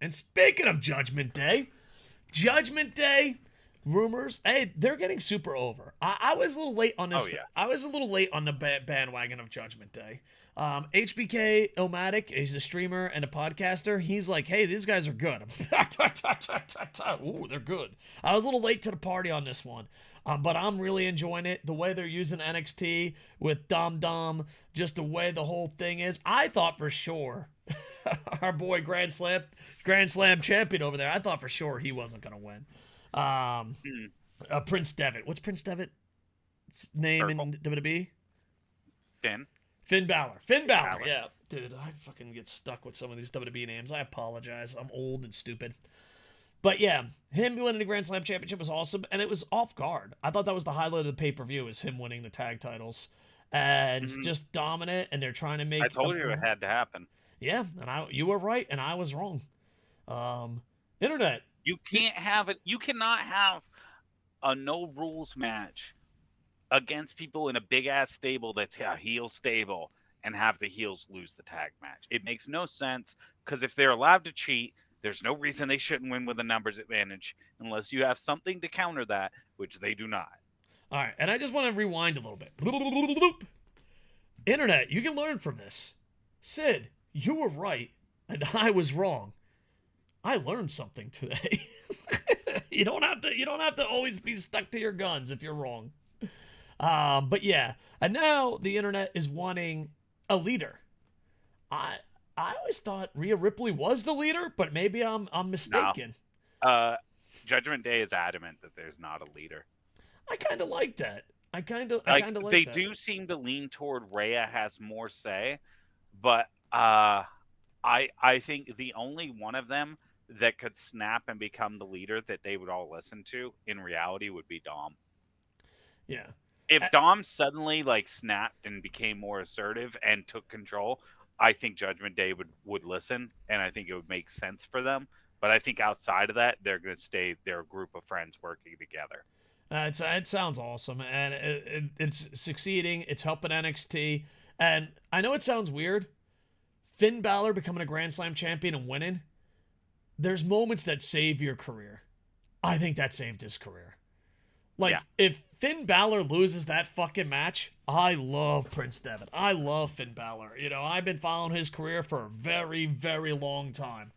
And speaking of Judgment Day, Judgment Day rumors. Hey, they're getting super over. I was a little late on Oh this. yeah. I was a little late on the bandwagon of Judgment Day. HBK Omatic, he's a streamer and a podcaster. He's like, hey, these guys are good. Ooh, they're good. I was a little late to the party on this one. But I'm really enjoying it. The way they're using NXT with Dom Dom, just the way the whole thing is. I thought for sure our boy Grand Slam champion over there, I thought for sure he wasn't going to win. Um, Mm, Prince Devitt. What's Prince Devitt's name Urkel. in WWE? Finn. Finn Balor. Finn Balor, Balor. yeah. Dude, I fucking get stuck with some of these WWE names. I apologize. I'm old and stupid. But yeah, him winning the Grand Slam Championship was awesome, and it was off guard. I thought that was the highlight of the pay-per-view, is him winning the tag titles. And Hmm. just dominant, and they're trying to I make... told you it had to happen. yeah, and you were right, and I was wrong. Internet. You can't have it. You cannot have a no rules match against people in a big ass stable that's a heel stable and have the heels lose the tag match. It makes no sense because if they're allowed to cheat, there's no reason they shouldn't win with a numbers advantage unless you have something to counter that, which they do not. All right, and I just want to rewind a little bit. Internet, you can learn from this. Sid, you were right, and I was wrong. I learned something today. You don't have to always be stuck to your guns if you're wrong. But yeah, and now the internet is wanting a leader. I I always thought Rhea Ripley was the leader, but maybe I'm No. mistaken. Judgment Day is adamant that there's not a leader. I kind of like that. I Like kind of like they that. do seem to lean toward Rhea has more say, but I think the only one of them that could snap and become the leader that they would all listen to in reality would be Dom. Yeah. If Uh, Dom suddenly like snapped and became more assertive and took control, I think Judgment Day would listen, and I think it would make sense for them. But I think outside of that, they're going to stay their group of friends working together. it sounds awesome, and it's succeeding. It's helping NXT, and I know it sounds weird. Finn Balor becoming a Grand Slam champion and winning. There's moments that save your career. I think that saved his career. Like, Yeah, if Finn Balor loses that fucking match, I love Prince Devitt. I love Finn Balor. You know, I've been following his career for a very, very long time.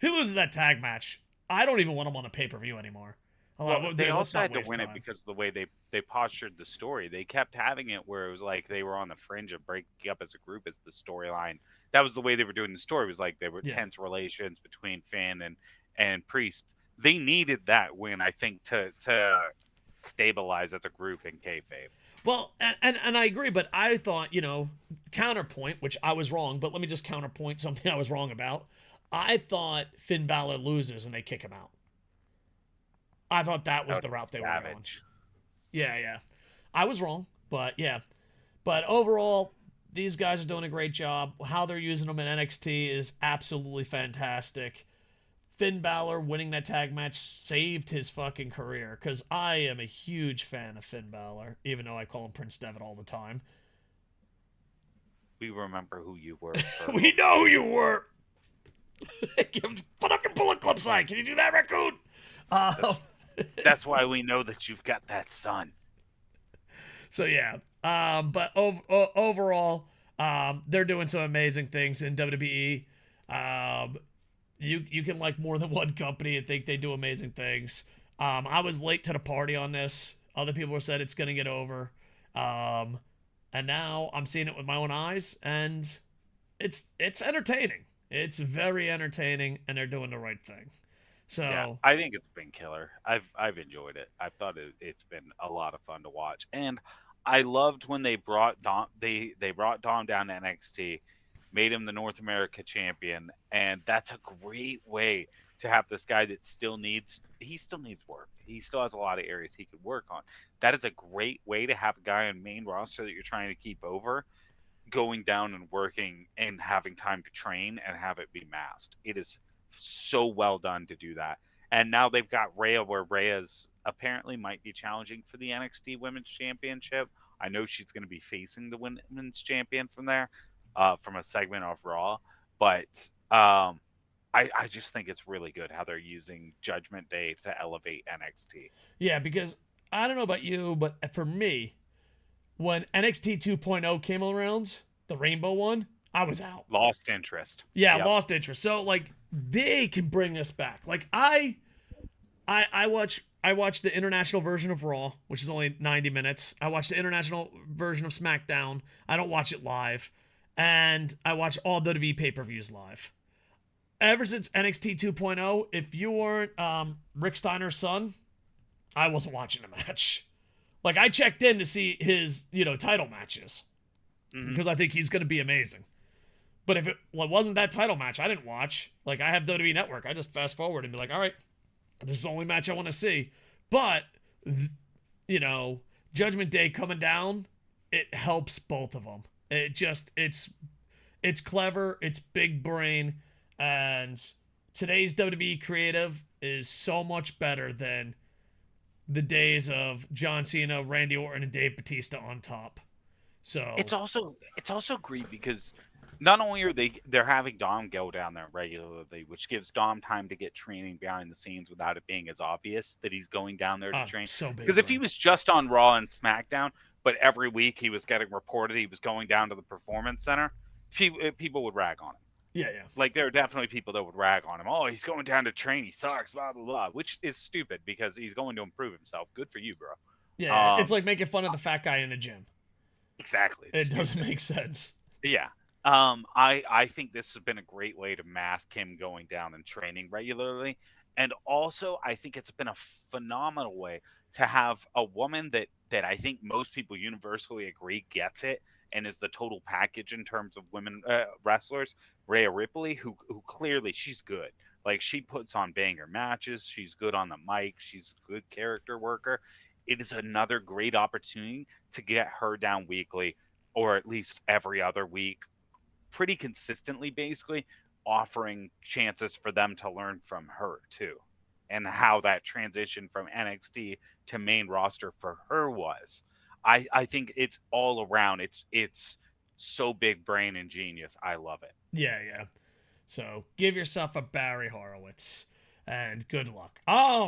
He loses that tag match, I don't even want him on a pay-per-view anymore. I'm like, well, well, they dude, let's also not had to waste win it time. because of the way they postured the story. They kept having it where it was like they were on the fringe of breaking up as a group as the storyline. That was the way they were doing the story. It was like there were Yeah. tense relations between Finn and Priest. They needed that win, I think, to stabilize as a group in kayfabe. Well, and I agree, but I thought, counterpoint, which I was wrong, but let me just counterpoint something I was wrong about. I thought Finn Balor loses and they kick him out. I thought that That was would the have been route they were going. savage. Yeah, yeah. I was wrong, but yeah. But overall, these guys are doing a great job. How they're using them in NXT is absolutely fantastic. Finn Balor winning that tag match saved his fucking career because I am a huge fan of Finn Balor, even though I call him Prince Devitt all the time. We remember who you were, We Urkel. know who you were. Put up your bullet club sign. Can you do that, Raccoon? Uh, That's why we know that you've got that son. so yeah. But overall, they're doing some amazing things in WWE. Um, you can like more than one company and think they do amazing things. I was late to the party on this. Other people have said it's gonna get over. Um, and now I'm seeing it with my own eyes, and it's entertaining. It's very entertaining, and they're doing the right thing. Yeah, So I think it's been killer. I've enjoyed it. I've thought it's been a lot of fun to watch, and I loved when they brought Dom. They brought Dom down to NXT, made him the North America champion, and that's a great way to have this guy that still needs work. He still has a lot of areas he could work on. That is a great way to have a guy on main roster that you're trying to keep over going down and working and having time to train and have it be masked. It is so well done to do that. And now they've got Rhea, where Rhea's apparently might be challenging for the NXT Women's Championship. I know she's going to be facing the Women's Champion from there, from a segment of Raw. But I just think it's really good how they're using Judgment Day to elevate NXT. Yeah, because I don't know about you, but for me, when NXT 2.0 came around, the Rainbow one, I was out. Lost interest. Yeah, Yep. lost interest. So like they can bring us back. Like I watch the international version of Raw, which is only 90 minutes. I watch the international version of SmackDown. I don't watch it live. And I watch all WWE pay-per-views live. Ever since NXT 2.0, if you weren't Rick Steiner's son, I wasn't watching a match. Like I checked in to see his, title matches Hmm. because I think he's going to be amazing. But if it wasn't that title match, I didn't watch. Like I have WWE Network, I just fast forward and be like, all right, this is the only match I want to see. But you know, Judgment Day coming down, it helps both of them. It's clever, it's big brain, and today's WWE creative is so much better than the days of John Cena, Randy Orton, and Dave Batista on top. So It's also great because not only are they're having Dom go down there regularly, which gives Dom time to get training behind the scenes without it being as obvious that he's going down there to train. so big Because if he brain. was just on Raw and SmackDown, but every week he was getting reported he was going down to the Performance Center, people would rag on him. Yeah, yeah. Like there are definitely people that would rag on him. Oh, he's going down to train. He sucks. Blah blah blah. Which is stupid because he's going to improve himself. Good for you, bro. Yeah, it's like making fun of the fat guy in the gym. Exactly. It's It doesn't stupid. make sense. Yeah. I think this has been a great way to mask him going down and training regularly. And also I think it's been a phenomenal way to have a woman that I think most people universally agree gets it and is the total package in terms of women wrestlers, Rhea Ripley, who clearly she's good. Like she puts on banger matches, she's good on the mic, she's a good character worker. It is another great opportunity to get her down weekly or at least every other week pretty consistently, basically offering chances for them to learn from her too, and how that transition from NXT to main roster for her was. I think it's all around. It's so big brain and genius. I love it. Yeah, yeah. So give yourself a Barry Horowitz, and good luck. Oh,